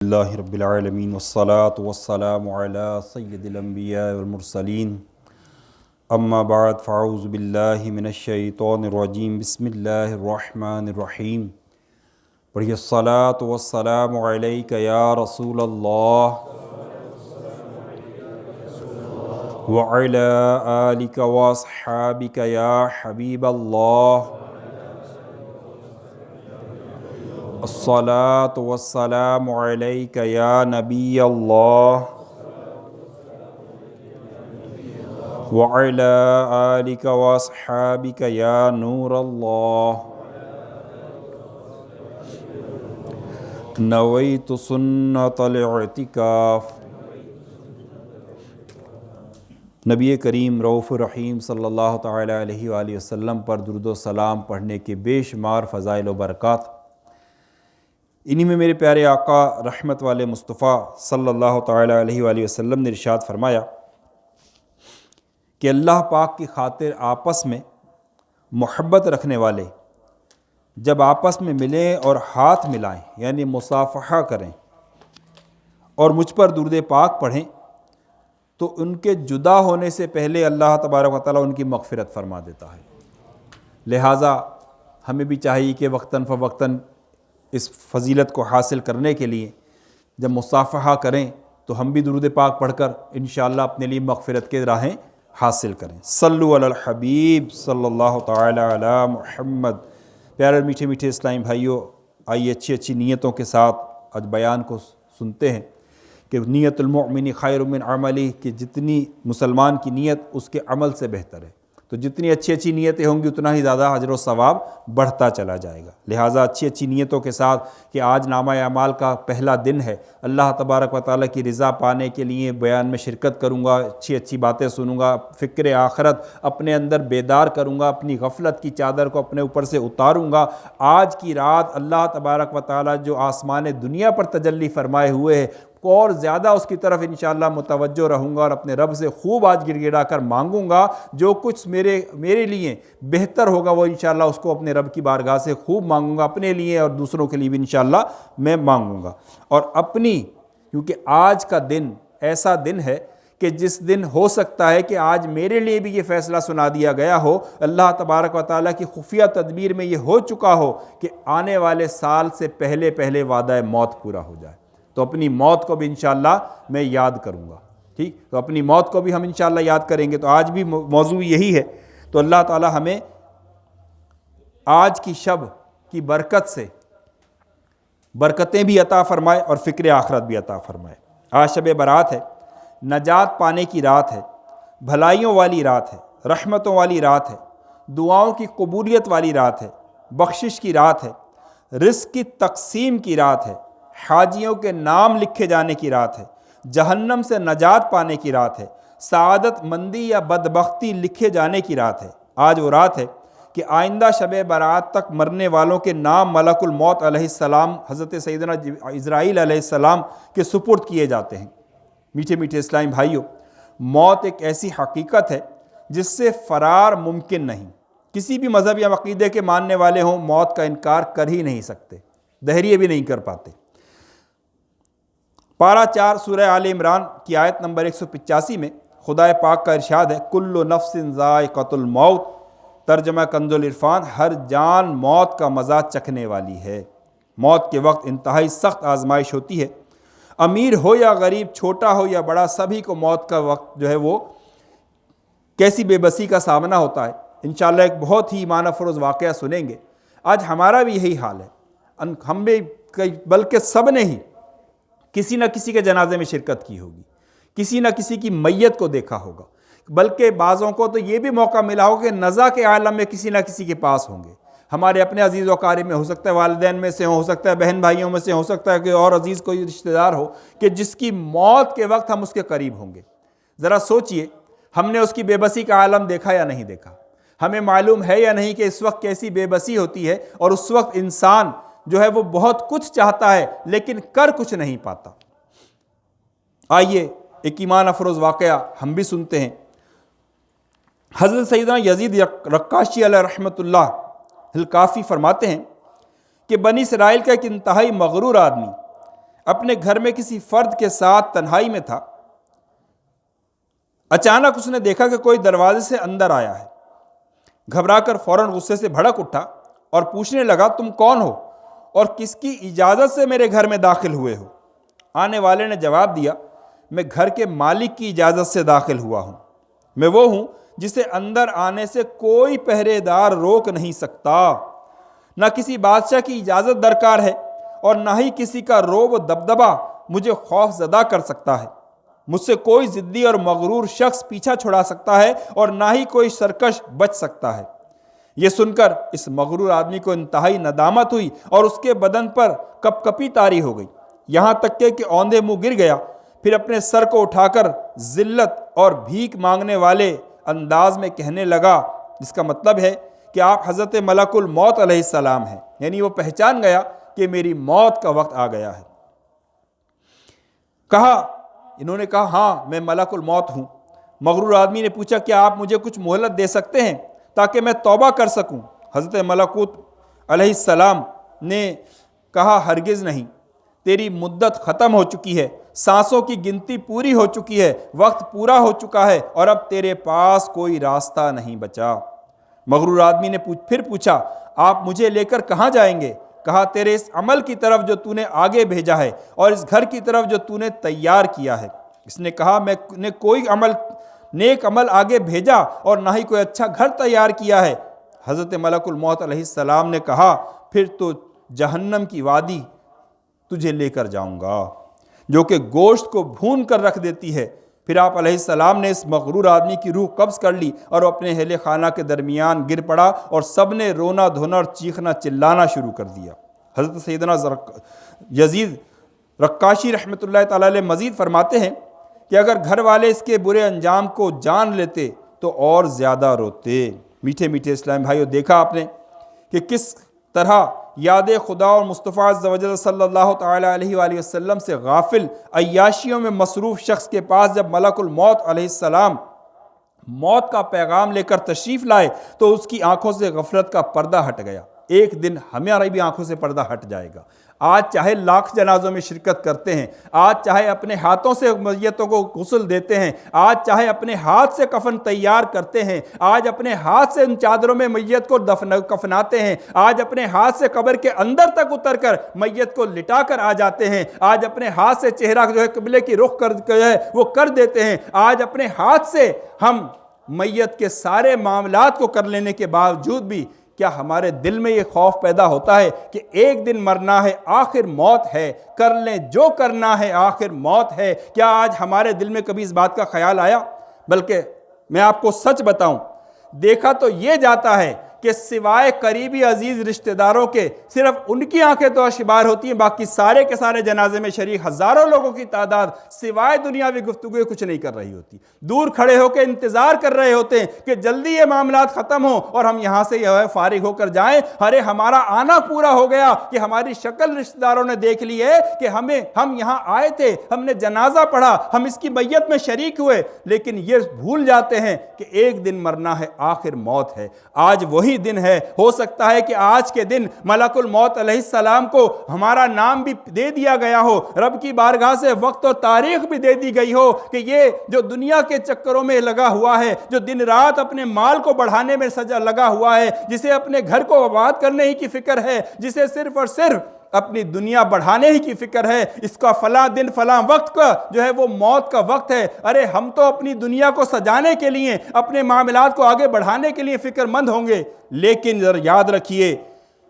اللہ رب العالمین والصلاة والسلام علی سید الانبیاء والمرسلین اما بعد فاعوذ باللہ من الشیطان الرجیم بسم اللہ الرحمن الرحیم پڑھیے الصلاة والسلام علیک یا رسول اللہ وعلی آلک واصحابک یا حبیب اللہ الصلاة والسلام علیک یا نبی اللہ وعلی آلک واصحابک یا نور اللہ نویت سنت الاعتکاف۔ نبی کریم رؤوف الرحیم صلی اللہ تعالیٰ علیہ وآلہ وسلم پر درود و سلام پڑھنے کے بے شمار فضائل و برکات، انہی میں میرے پیارے آقا رحمت والے مصطفیٰ صلی اللہ تعالیٰ علیہ وآلہ وسلم نے ارشاد فرمایا کہ اللہ پاک کی خاطر آپس میں محبت رکھنے والے جب آپس میں ملیں اور ہاتھ ملائیں یعنی مصافحہ کریں اور مجھ پر درود پاک پڑھیں تو ان کے جدا ہونے سے پہلے اللہ تبارک و تعالیٰ ان کی مغفرت فرما دیتا ہے۔ لہٰذا ہمیں بھی چاہیے کہ وقتاً فوقتاً اس فضیلت کو حاصل کرنے کے لیے جب مصافحہ کریں تو ہم بھی درود پاک پڑھ کر انشاءاللہ اپنے لیے مغفرت کے راہیں حاصل کریں۔ صلو علی الحبیب صلی اللہ تعالی علی محمد۔ پیارے میٹھے میٹھے اسلامی بھائیوں، آئیے اچھی اچھی نیتوں کے ساتھ آج بیان کو سنتے ہیں کہ نیت المؤمن خیر من عملی، کہ جتنی مسلمان کی نیت اس کے عمل سے بہتر ہے، تو جتنی اچھی اچھی نیتیں ہوں گی اتنا ہی زیادہ اجر و ثواب بڑھتا چلا جائے گا۔ لہٰذا اچھی اچھی نیتوں کے ساتھ کہ آج نامہ اعمال کا پہلا دن ہے، اللہ تبارک و تعالیٰ کی رضا پانے کے لیے بیان میں شرکت کروں گا، اچھی اچھی باتیں سنوں گا، فکر آخرت اپنے اندر بیدار کروں گا، اپنی غفلت کی چادر کو اپنے اوپر سے اتاروں گا۔ آج کی رات اللہ تبارک و تعالیٰ جو آسمان دنیا پر تجلی فرمائے ہوئے ہے، اور زیادہ اس کی طرف انشاءاللہ متوجہ رہوں گا اور اپنے رب سے خوب آج گڑ گڑا کر مانگوں گا۔ جو کچھ میرے لیے بہتر ہوگا وہ انشاءاللہ اس کو اپنے رب کی بارگاہ سے خوب مانگوں گا، اپنے لیے اور دوسروں کے لیے بھی انشاءاللہ میں مانگوں گا۔ اور کیونکہ آج کا دن ایسا دن ہے کہ جس دن ہو سکتا ہے کہ آج میرے لیے بھی یہ فیصلہ سنا دیا گیا ہو، اللہ تبارک و تعالیٰ کی خفیہ تدبیر میں یہ ہو چکا ہو کہ آنے والے سال سے پہلے وعدہ موت پورا ہو جائے، تو اپنی موت کو بھی انشاءاللہ میں یاد کروں گا۔ ٹھیک، تو اپنی موت کو بھی ہم انشاءاللہ یاد کریں گے۔ تو آج بھی موضوع یہی ہے، تو اللہ تعالی ہمیں آج کی شب کی برکت سے برکتیں بھی عطا فرمائے اور فکر آخرت بھی عطا فرمائے۔ آج شب برات ہے، نجات پانے کی رات ہے، بھلائیوں والی رات ہے، رحمتوں والی رات ہے، دعاؤں کی قبولیت والی رات ہے، بخشش کی رات ہے، رزق کی تقسیم کی رات ہے، حاجیوں کے نام لکھے جانے کی رات ہے، جہنم سے نجات پانے کی رات ہے، سعادت مندی یا بدبختی لکھے جانے کی رات ہے۔ آج وہ رات ہے کہ آئندہ شب برات تک مرنے والوں کے نام ملک الموت علیہ السلام حضرت سیدنا عزرائیل علیہ السلام کے سپرد کیے جاتے ہیں۔ میٹھے میٹھے اسلامی بھائیوں، موت ایک ایسی حقیقت ہے جس سے فرار ممکن نہیں۔ کسی بھی مذہب یا عقیدے کے ماننے والے ہوں موت کا انکار کر ہی نہیں سکتے، دہریے بھی نہیں کر پاتے۔ پارہ 4 سورہ آل عمران کی آیت نمبر 185 میں خدا پاک کا ارشاد ہے، کل نفس ذائقۃ الموت، ترجمہ کنز العرفان، ہر جان موت کا مزہ چکھنے والی ہے۔ موت کے وقت انتہائی سخت آزمائش ہوتی ہے، امیر ہو یا غریب، چھوٹا ہو یا بڑا، سبھی کو موت کا وقت جو ہے وہ کیسی بے بسی کا سامنا ہوتا ہے۔ انشاءاللہ ایک بہت ہی ایمان افروز واقعہ سنیں گے۔ آج ہمارا بھی یہی حال ہے، ہم بھی بلکہ سب نے ہی کسی نہ کسی کے جنازے میں شرکت کی ہوگی، کسی نہ کسی کی میت کو دیکھا ہوگا، بلکہ بعضوں کو تو یہ بھی موقع ملا ہوگا کہ نزا کے عالم میں کسی نہ کسی کے پاس ہوں گے۔ ہمارے اپنے عزیز و اقارب میں، ہو سکتا ہے والدین میں سے ہو سکتا ہے بہن بھائیوں میں سے، ہو سکتا ہے کہ اور عزیز کوئی رشتہ دار ہو کہ جس کی موت کے وقت ہم اس کے قریب ہوں گے۔ ذرا سوچئے، ہم نے اس کی بے بسی کا عالم دیکھا یا نہیں دیکھا؟ ہمیں معلوم ہے یا نہیں کہ اس وقت کیسی بے بسی ہوتی ہے، اور اس وقت انسان جو ہے وہ بہت کچھ چاہتا ہے لیکن کر کچھ نہیں پاتا۔ آئیے ایک ایمان افروز واقعہ ہم بھی سنتے ہیں۔ حضرت سیدنا یزید رقاشی علیہ رحمۃ اللہ الکافی فرماتے ہیں کہ بنی اسرائیل کا ایک انتہائی مغرور آدمی اپنے گھر میں کسی فرد کے ساتھ تنہائی میں تھا، اچانک اس نے دیکھا کہ کوئی دروازے سے اندر آیا ہے۔ گھبرا کر فوراً غصے سے بھڑک اٹھا اور پوچھنے لگا، تم کون ہو اور کس کی اجازت سے میرے گھر میں داخل ہوئے ہو؟ آنے والے نے جواب دیا، میں گھر کے مالک کی اجازت سے داخل ہوا ہوں۔ میں وہ ہوں جسے اندر آنے سے کوئی پہرے دار روک نہیں سکتا۔ نہ کسی بادشاہ کی اجازت درکار ہے اور نہ ہی کسی کا رعب و دبدبہ مجھے خوف زدہ کر سکتا ہے۔ مجھ سے کوئی ضدی اور مغرور شخص پیچھا چھڑا سکتا ہے اور نہ ہی کوئی سرکش بچ سکتا ہے۔ یہ سن کر اس مغرور آدمی کو انتہائی ندامت ہوئی اور اس کے بدن پر کپ کپی طاری ہو گئی، یہاں تک کہ اوندھے منہ گر گیا۔ پھر اپنے سر کو اٹھا کر ذلت اور بھیک مانگنے والے انداز میں کہنے لگا، جس کا مطلب ہے کہ آپ حضرت ملک الموت علیہ السلام ہیں، یعنی وہ پہچان گیا کہ میری موت کا وقت آ گیا ہے۔ انہوں نے کہا، ہاں میں ملک الموت ہوں۔ مغرور آدمی نے پوچھا، کیا آپ مجھے کچھ مہلت دے سکتے ہیں تاکہ میں توبہ کر سکوں؟ حضرت ملکوت علیہ السلام نے کہا، ہرگز نہیں، تیری مدت ختم ہو چکی ہے، سانسوں کی گنتی پوری ہو چکی ہے، وقت پورا ہو چکا ہے اور اب تیرے پاس کوئی راستہ نہیں بچا۔ مغرور آدمی نے پھر پوچھا، آپ مجھے لے کر کہاں جائیں گے؟ کہا، تیرے اس عمل کی طرف جو تو نے آگے بھیجا ہے اور اس گھر کی طرف جو تو نے تیار کیا ہے۔ اس نے کہا، میں نے کوئی نیک عمل آگے بھیجا اور نہ ہی کوئی اچھا گھر تیار کیا ہے۔ حضرت ملک الموت علیہ السلام نے کہا، پھر تو جہنم کی وادی تجھے لے کر جاؤں گا جو کہ گوشت کو بھون کر رکھ دیتی ہے۔ پھر آپ علیہ السلام نے اس مغرور آدمی کی روح قبض کر لی اور وہ اپنے اہل خانہ کے درمیان گر پڑا اور سب نے رونا دھونا اور چیخنا چلانا شروع کر دیا۔ حضرت سیدنا یزید رقاشی رحمۃ اللہ تعالی علیہ مزید فرماتے ہیں کہ اگر گھر والے اس کے برے انجام کو جان لیتے تو اور زیادہ روتے۔ میٹھے میٹھے اسلام بھائیو، دیکھا آپ نے کہ کس طرح یاد خدا اور مصطفیٰ عز و جل صلی اللہ تعالی علیہ وآلہ وسلم سے غافل عیاشیوں میں مصروف شخص کے پاس جب ملک الموت علیہ السلام موت کا پیغام لے کر تشریف لائے تو اس کی آنکھوں سے غفلت کا پردہ ہٹ گیا۔ ایک دن ہماری بھی آنکھوں سے پردہ ہٹ جائے گا۔ آج چاہے لاکھ جنازوں میں شرکت کرتے ہیں، آج چاہے اپنے ہاتھوں سے میتوں کو غسل دیتے ہیں، آج چاہے اپنے ہاتھ سے کفن تیار کرتے ہیں، آج اپنے ہاتھ سے ان چادروں میں میت کو کفناتے ہیں، آج اپنے ہاتھ سے قبر کے اندر تک اتر کر میت کو لٹا کر آ جاتے ہیں، آج اپنے ہاتھ سے چہرہ جو ہے قبلے کی رخ وہ کر دیتے ہیں، آج اپنے ہاتھ سے ہم میت کے سارے معاملات کو کر لینے کے باوجود بھی کیا ہمارے دل میں یہ خوف پیدا ہوتا ہے کہ ایک دن مرنا ہے، آخر موت ہے، کر لیں جو کرنا ہے، آخر موت ہے؟ کیا آج ہمارے دل میں کبھی اس بات کا خیال آیا؟ بلکہ میں آپ کو سچ بتاؤں، دیکھا تو یہ جاتا ہے کہ سوائے قریبی عزیز رشتہ داروں کے صرف ان کی آنکھیں تو اشبار ہوتی ہیں، باقی سارے کے سارے جنازے میں شریک ہزاروں لوگوں کی تعداد سوائے دنیاوی گفتگو کچھ نہیں کر رہی ہوتی، دور کھڑے ہو کے انتظار کر رہے ہوتے ہیں کہ جلدی یہ معاملات ختم ہوں اور ہم یہاں سے فارغ ہو کر جائیں۔ ارے ہمارا آنا پورا ہو گیا کہ ہماری شکل رشتہ داروں نے دیکھ لی ہے کہ ہم یہاں آئے تھے، ہم نے جنازہ پڑھا، ہم اس کی میت میں شریک ہوئے، لیکن یہ بھول جاتے ہیں کہ ایک دن مرنا ہے، آخر موت ہے۔ آج وہی دن ہے، ہو سکتا ہے کہ آج کے دن ملک الموت علیہ السلام کو ہمارا نام بھی دے دیا گیا ہو، رب کی بارگاہ سے وقت اور تاریخ بھی دے دی گئی ہو کہ یہ جو دنیا کے چکروں میں لگا ہوا ہے، جو دن رات اپنے مال کو بڑھانے میں لگا ہوا ہے، جسے اپنے گھر کو آباد کرنے ہی کی فکر ہے، جسے صرف اور صرف اپنی دنیا بڑھانے ہی کی فکر ہے، اس کا فلاں دن فلاں وقت کا جو ہے وہ موت کا وقت ہے۔ ارے ہم تو اپنی دنیا کو سجانے کے لیے، اپنے معاملات کو آگے بڑھانے کے لیے فکر مند ہوں گے، لیکن ذرا یاد رکھیے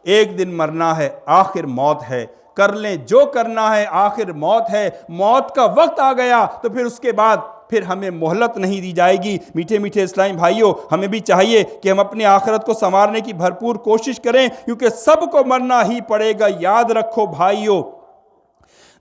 ایک دن مرنا ہے، آخر موت ہے، کر لیں جو کرنا ہے، آخر موت ہے۔ موت کا وقت آ گیا تو پھر اس کے بعد پھر ہمیں مہلت نہیں دی جائے گی۔ میٹھے میٹھے اسلامی بھائیوں، ہمیں بھی چاہیے کہ ہم اپنی آخرت کو سنوارنے کی بھرپور کوشش کریں، کیونکہ سب کو مرنا ہی پڑے گا۔ یاد رکھو بھائیوں،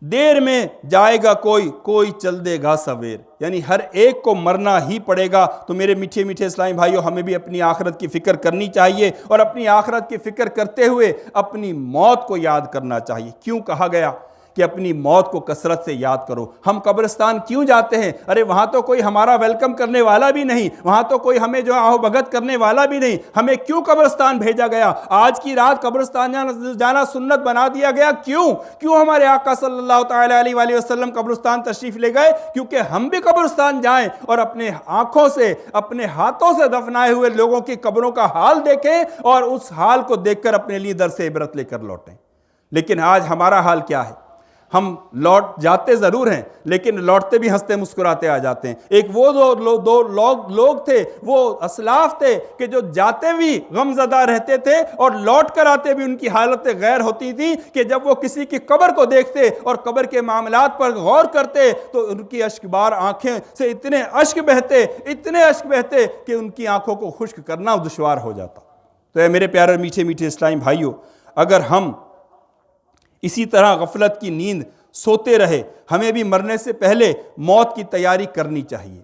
دیر میں جائے گا کوئی چل دے گا سویر، یعنی ہر ایک کو مرنا ہی پڑے گا۔ تو میرے میٹھے میٹھے اسلامی بھائیوں، ہمیں بھی اپنی آخرت کی فکر کرنی چاہیے اور اپنی آخرت کی فکر کرتے ہوئے اپنی موت کو یاد کرنا چاہیے۔ کیوں کہا گیا کہ اپنی موت کو کثرت سے یاد کرو۔ ہم قبرستان کیوں جاتے ہیں؟ ارے وہاں تو کوئی ہمارا ویلکم کرنے والا بھی نہیں، وہاں تو کوئی ہمیں جو آہو بھگت کرنے والا بھی نہیں، ہمیں کیوں قبرستان بھیجا گیا؟ آج کی رات قبرستان جانا سنت بنا دیا گیا، کیوں ہمارے آقا صلی اللہ تعالیٰ علیہ وآلہ وسلم قبرستان تشریف لے گئے؟ کیونکہ ہم بھی قبرستان جائیں اور اپنے آنکھوں سے، اپنے ہاتھوں سے دفنائے ہوئے لوگوں کی قبروں کا حال دیکھیں اور اس حال کو دیکھ کر اپنے لیے درس عبرت لے کر لوٹیں۔ لیکن آج ہمارا حال کیا ہے؟ ہم لوٹ جاتے ضرور ہیں لیکن لوٹتے بھی ہنستے مسکراتے آ جاتے ہیں۔ ایک وہ دو لوگ تھے، وہ اسلاف تھے کہ جو جاتے بھی غم زدہ رہتے تھے اور لوٹ کر آتے بھی ان کی حالت غیر ہوتی تھی کہ جب وہ کسی کی قبر کو دیکھتے اور قبر کے معاملات پر غور کرتے تو ان کی اشک بار آنکھیں سے اتنے اشک بہتے کہ ان کی آنکھوں کو خشک کرنا دشوار ہو جاتا۔ تو اے میرے پیارے میٹھے میٹھے اسلامی بھائیوں، اگر ہم اسی طرح غفلت کی نیند سوتے رہے، ہمیں بھی مرنے سے پہلے موت کی تیاری کرنی چاہیے۔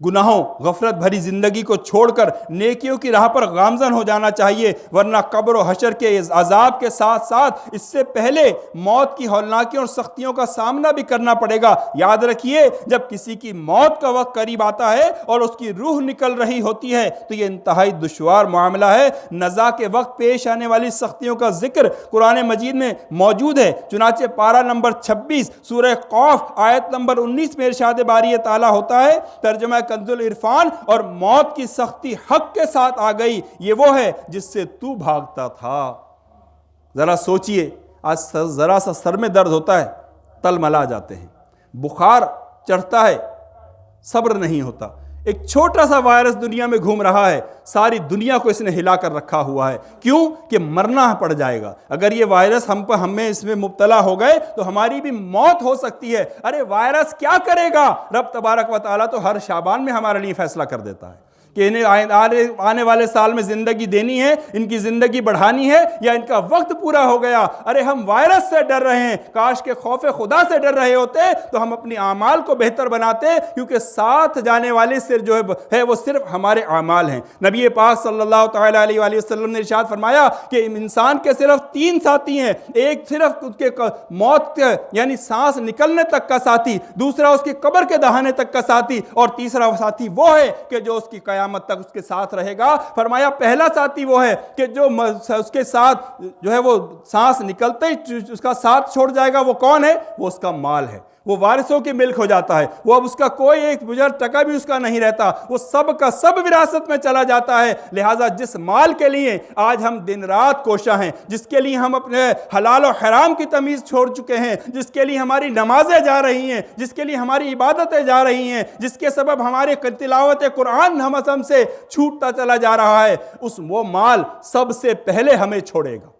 گناہوں، غفلت بھری زندگی کو چھوڑ کر نیکیوں کی راہ پر گامزن ہو جانا چاہیے، ورنہ قبر و حشر کے عذاب کے ساتھ ساتھ اس سے پہلے موت کی ہولناکیوں اور سختیوں کا سامنا بھی کرنا پڑے گا۔ یاد رکھیے، جب کسی کی موت کا وقت قریب آتا ہے اور اس کی روح نکل رہی ہوتی ہے تو یہ انتہائی دشوار معاملہ ہے۔ نزا کے وقت پیش آنے والی سختیوں کا ذکر قرآن مجید میں موجود ہے۔ چنانچہ پارہ نمبر 26 سورہ قاف آیت نمبر 19 میں ارشاد باری تعالیٰ ہوتا ہے، ترجمہ کنز العرفان، اور موت کی سختی حق کے ساتھ آ گئی، یہ وہ ہے جس سے تو بھاگتا تھا۔ ذرا سوچئے، آج ذرا سا سر میں درد ہوتا ہے تل ملا جاتے ہیں، بخار چڑھتا ہے صبر نہیں ہوتا۔ ایک چھوٹا سا وائرس دنیا میں گھوم رہا ہے، ساری دنیا کو اس نے ہلا کر رکھا ہوا ہے۔ کیوں؟ کہ مرنا پڑ جائے گا۔ اگر یہ وائرس ہمیں اس میں مبتلا ہو گئے تو ہماری بھی موت ہو سکتی ہے۔ ارے وائرس کیا کرے گا؟ رب تبارک و تعالیٰ تو ہر شعبان میں ہمارے لیے فیصلہ کر دیتا ہے کہ انہیں آنے والے سال میں زندگی دینی ہے، ان کی زندگی بڑھانی ہے یا ان کا وقت پورا ہو گیا۔ ارے ہم وائرس سے ڈر رہے ہیں، کاش کے خوف خدا سے ڈر رہے ہوتے تو ہم اپنی اعمال کو بہتر بناتے، کیونکہ ساتھ جانے والے صرف جو ہے وہ صرف ہمارے اعمال ہیں۔ نبی پاک صلی اللہ تعالیٰ علیہ وآلہ وسلم نے ارشاد فرمایا کہ انسان کے صرف 3 ساتھی ہیں، ایک صرف اس کے موت کے یعنی سانس نکلنے تک کا ساتھی، دوسرا اس کی قبر کے دہانے تک کا ساتھی، اور تیسرا ساتھی وہ ہے کہ جو اس کی قیامت تک اس کے ساتھ رہے گا۔ فرمایا پہلا ساتھی وہ ہے کہ جو اس کے ساتھ جو ہے وہ سانس نکلتے ہی اس کا ساتھ چھوڑ جائے گا۔ وہ کون ہے؟ وہ اس کا مال ہے، وہ وارثوں کی ملک ہو جاتا ہے، وہ اب اس کا کوئی ایک بجر ٹکا بھی اس کا نہیں رہتا، وہ سب کا سب وراثت میں چلا جاتا ہے۔ لہٰذا جس مال کے لیے آج ہم دن رات کوشاں ہیں، جس کے لیے ہم اپنے حلال و حرام کی تمیز چھوڑ چکے ہیں، جس کے لیے ہماری نمازیں جا رہی ہیں، جس کے لیے ہماری عبادتیں جا رہی ہیں، جس کے سبب ہمارے تلاوت قرآن ہم سے چھوٹتا چلا جا رہا ہے، وہ مال سب سے پہلے ہمیں چھوڑے گا۔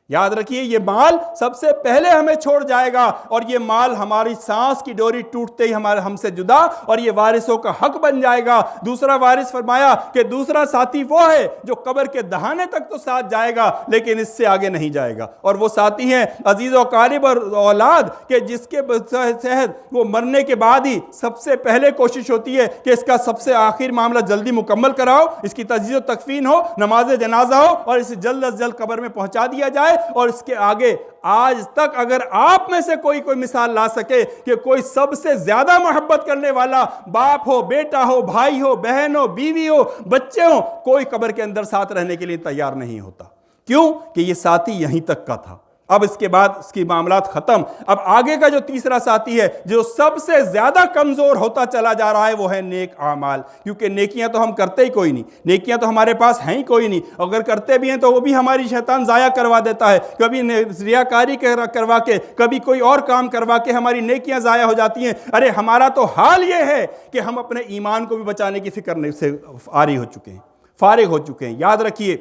یاد رکھیے، یہ مال سب سے پہلے ہمیں چھوڑ جائے گا، اور یہ مال ہماری سانس کی ڈوری ٹوٹتے ہی ہم سے جدا، اور یہ وارثوں کا حق بن جائے گا۔ دوسرا وارث فرمایا کہ دوسرا ساتھی وہ ہے جو قبر کے دہانے تک تو ساتھ جائے گا لیکن اس سے آگے نہیں جائے گا، اور وہ ساتھی ہیں عزیز و قارب اور اولاد، کہ جس کے صحت وہ مرنے کے بعد ہی سب سے پہلے کوشش ہوتی ہے کہ اس کا سب سے آخر معاملہ جلدی مکمل کراؤ، اس کی تجہیز و تکفین ہو، نماز جنازہ ہو، اور اسے جلد از جلد قبر میں پہنچا دیا جائے۔ اور اس کے آگے آج تک اگر آپ میں سے کوئی مثال لا سکے کہ کوئی سب سے زیادہ محبت کرنے والا باپ ہو، بیٹا ہو، بھائی ہو، بہن ہو، بیوی ہو، بچے ہو، کوئی قبر کے اندر ساتھ رہنے کے لیے تیار نہیں ہوتا۔ کیوں؟ کہ یہ ساتھی یہیں تک کا تھا، اب اس کے بعد اس کی معاملات ختم۔ اب آگے کا جو تیسرا ساتھی ہے جو سب سے زیادہ کمزور ہوتا چلا جا رہا ہے وہ ہے نیک اعمال، کیونکہ نیکیاں تو ہم کرتے ہی کوئی نہیں، نیکیاں تو ہمارے پاس ہیں ہی کوئی نہیں، اگر کرتے بھی ہیں تو وہ بھی ہماری شیطان ضائع کروا دیتا ہے، کبھی ریاکاری کروا کے، کبھی کوئی اور کام کروا کے ہماری نیکیاں ضائع ہو جاتی ہیں۔ ارے ہمارا تو حال یہ ہے کہ ہم اپنے ایمان کو بھی بچانے کی فکر سے فارغ ہو چکے ہیں۔ یاد رکھیے،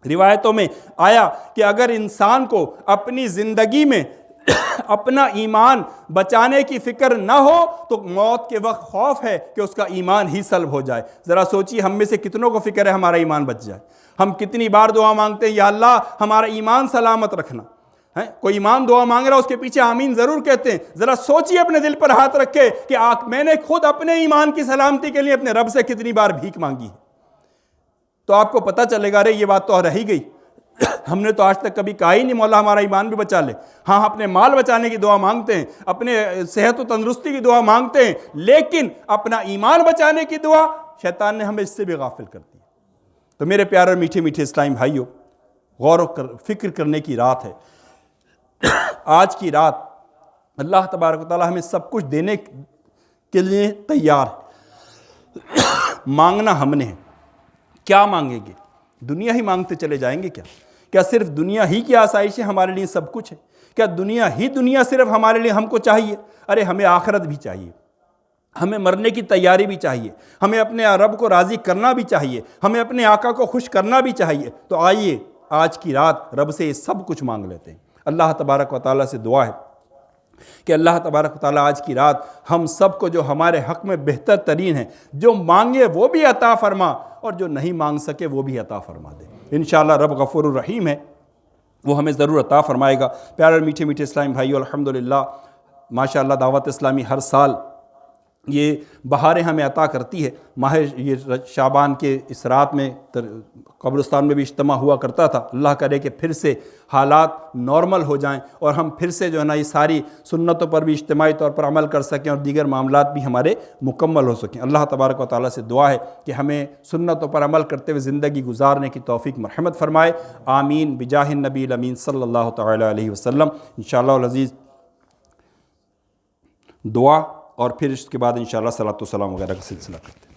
روایتوں میں آیا کہ اگر انسان کو اپنی زندگی میں اپنا ایمان بچانے کی فکر نہ ہو تو موت کے وقت خوف ہے کہ اس کا ایمان ہی سلب ہو جائے۔ ذرا سوچیے، ہم میں سے کتنوں کو فکر ہے ہمارا ایمان بچ جائے؟ ہم کتنی بار دعا مانگتے ہیں، یا اللہ ہمارا ایمان سلامت رکھنا۔ کوئی امام دعا مانگ رہا ہے، اس کے پیچھے آمین ضرور کہتے ہیں۔ ذرا سوچیے، اپنے دل پر ہاتھ رکھے کہ میں نے خود اپنے ایمان کی سلامتی کے لیے اپنے رب سے کتنی بار بھیک مانگی ہے، تو آپ کو پتہ چلے گا، رے یہ بات تو رہ ہی گئی۔ ہم نے تو آج تک کبھی کہا ہی نہیں مولا ہمارا ایمان بھی بچا لے. ہاں اپنے مال بچانے کی دعا مانگتے ہیں, اپنے صحت و تندرستی کی دعا مانگتے ہیں, لیکن اپنا ایمان بچانے کی دعا شیطان نے ہمیں اس سے بھی غافل کر دی. تو میرے پیارے اور میٹھے میٹھے اسلامی بھائیوں, غور و فکر کرنے کی رات ہے. آج کی رات اللہ تبارک و تعالی ہمیں سب کچھ دینے کے لیے تیار ہے. مانگنا ہم نے ہے. کیا مانگیں گے؟ دنیا ہی مانگتے چلے جائیں گے کیا؟ کیا صرف دنیا ہی کی آسائشیں ہمارے لیے سب کچھ ہے؟ کیا دنیا صرف ہمارے لیے ہم کو چاہیے؟ ارے ہمیں آخرت بھی چاہیے, ہمیں مرنے کی تیاری بھی چاہیے, ہمیں اپنے رب کو راضی کرنا بھی چاہیے, ہمیں اپنے آقا کو خوش کرنا بھی چاہیے. تو آئیے آج کی رات رب سے یہ سب کچھ مانگ لیتے ہیں. اللہ تبارک و تعالیٰ سے دعا ہے کہ اللہ تبارک و تعالیٰ آج کی رات ہم سب کو جو ہمارے حق میں بہتر ترین ہے, جو مانگے وہ بھی عطا فرما, اور جو نہیں مانگ سکے وہ بھی عطا فرما دے. انشاءاللہ رب غفور الرحیم ہے, وہ ہمیں ضرور عطا فرمائے گا. پیارے میٹھے میٹھے اسلامی بھائیو, الحمدللہ ماشاءاللہ دعوت اسلامی ہر سال یہ بہاریں ہمیں عطا کرتی ہے. ماہ یہ شعبان کے اس رات میں قبرستان میں بھی اجتماع ہوا کرتا تھا. اللہ کرے کہ پھر سے حالات نارمل ہو جائیں اور ہم پھر سے جو ہے نا یہ ساری سنتوں پر بھی اجتماعی طور پر عمل کر سکیں اور دیگر معاملات بھی ہمارے مکمل ہو سکیں. اللہ تبارک و تعالیٰ سے دعا ہے کہ ہمیں سنتوں پر عمل کرتے ہوئے زندگی گزارنے کی توفیق مرحمت فرمائے. آمین بجاہ النبی الامین صلی اللہ تعالیٰ علیہ وسلم. انشاءاللہ العزیز دعا اور پھر اس کے بعد انشاءاللہ صلاۃ و سلام وغیرہ کا سلسلہ کرتے ہیں.